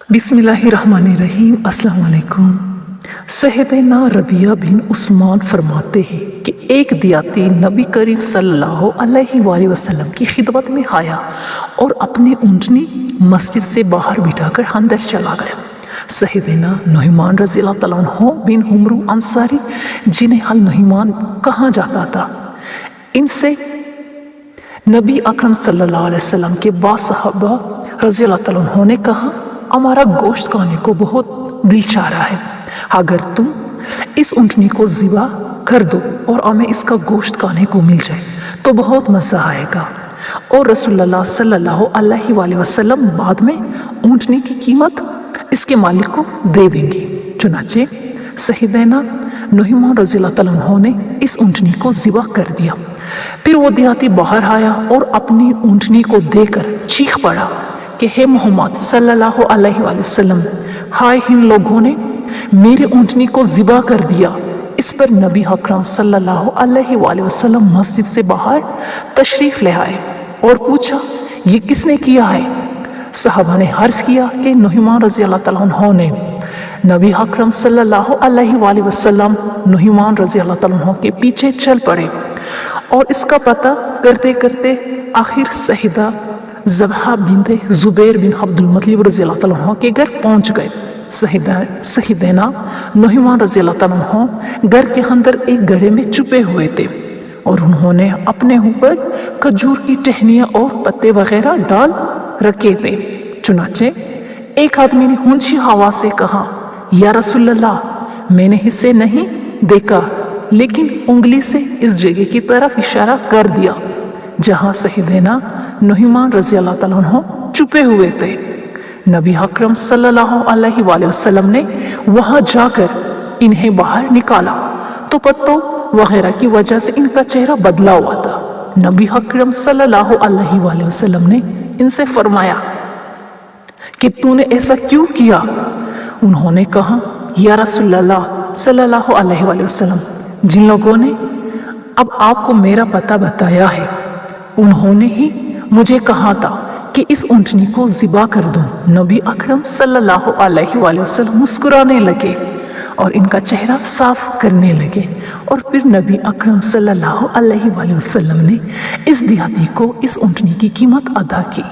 बिस्मिल्लाहिर्रहमानिर्रहीम। अस्सलाम वालेकुम। सैयदना रबिया बिन उस्मान फरमाते हैं कि एक दियाती नबी करीम सल्लल्लाहु अलैहि वसल्लम की खिदमत में आया और अपनी ऊँटनी मस्जिद से बाहर बिठाकर अंदर चला गया। सैयदना नुहमान रज़ियल्लाहु तआला अन्हु बिन हुम्रू अंसारी, जिन्हें अल नुहमान कहा जाता था, इनसे नबी अकरम सल्लल्लाहु अलैहि वसल्लम के बाद सहाबा रज़ियल्लाहु तआला अन्हु ने कहा, हमारा गोश्त खाने को बहुत दिल चाह रहा है, अगर तुम इस ऊँटनी को ज़िबा कर दो और हमें इसका गोश्त खाने को मिल जाए तो बहुत मज़ा आएगा। और रसूलुल्लाह सल्लल्लाहु अलैहि वसल्लम बाद में ऊँटनी की कीमत इसके मालिक को दे देंगे। चुनाचे सैयदना नुहमान रज़ियल्लाहु तआला अन्हु ने इस ऊँटनी को ज़िबा कर दिया। फिर वो देहाती बाहर आया और अपनी ऊँटनी को देकर चीख पड़ा कि हे मोहम्मद सल्लल्लाहु अलैहि वसल्लम, हाय इन लोगों ने मेरे ऊँटनी को ज़िबा कर दिया। इस पर नबी अकरम सल्लल्लाहु अलैहि वसल्लम मस्जिद से बाहर तशरीफ़ ले आए और पूछा, ये किसने किया है? सहाबा ने अर्ज़ किया कि नुहमान रज़ियल्लाहु तआला अन्हु ने। नबी अकरम सल्लल्लाहु अलैहि वसल्लम नुहमान रज़ियल्लाहु तआला अन्हु के पीछे चल पड़े और इसका पता करते करते आखिर सैयदा ज़बहा बिन्ते ज़ुबैर बिन अब्दुल मुत्तलिब रज़ियल्लाहु तआला अन्हु के घर पहुंच गए। सैयदना नुहमान रज़ियल्लाहु तआला अन्हु घर के अंदर एक गड्ढे में छुपे हुए थे और उन्होंने अपने ऊपर खजूर की टहनियाँ और पत्ते वगैरह डाल रखे थे। चुनाचे एक आदमी ने ऊंची आवाज़ से कहा, या रसूलल्लाह, मैंने इसे नहीं देखा, लेकिन उंगली से इस जगह की तरफ इशारा कर दिया जहाँ सैयदना नुहमान रज़ियल्लाहु तआला अन्हु छुपे हुए थे। नबी अकरम सल्लल्लाहु अलैहि वसल्लम ने वहाँ जाकर इन्हें बाहर निकाला तो पत्तों वगैरह की वजह से इनका चेहरा बदला हुआ था। नबी अकरम सल्लल्लाहु अलैहि वसल्लम ने इनसे फरमाया कि तूने ऐसा क्यों किया? उन्होंने कहा, या रसूलल्लाह सल्लल्लाहु अलैहि वसल्लम, जिन लोगों ने अब आपको मेरा पता बताया है, उन्होंने ही मुझे कहा था कि इस ऊँटनी को ज़िबा कर दो। नबी अकरम सल्लल्लाहु अलैहि वसल्लम मुस्कुराने लगे और इनका चेहरा साफ करने लगे और फिर नबी अकरम सल्लल्लाहु अलैहि वसल्लम ने इस देहाती को इस ऊँटनी की कीमत अदा की।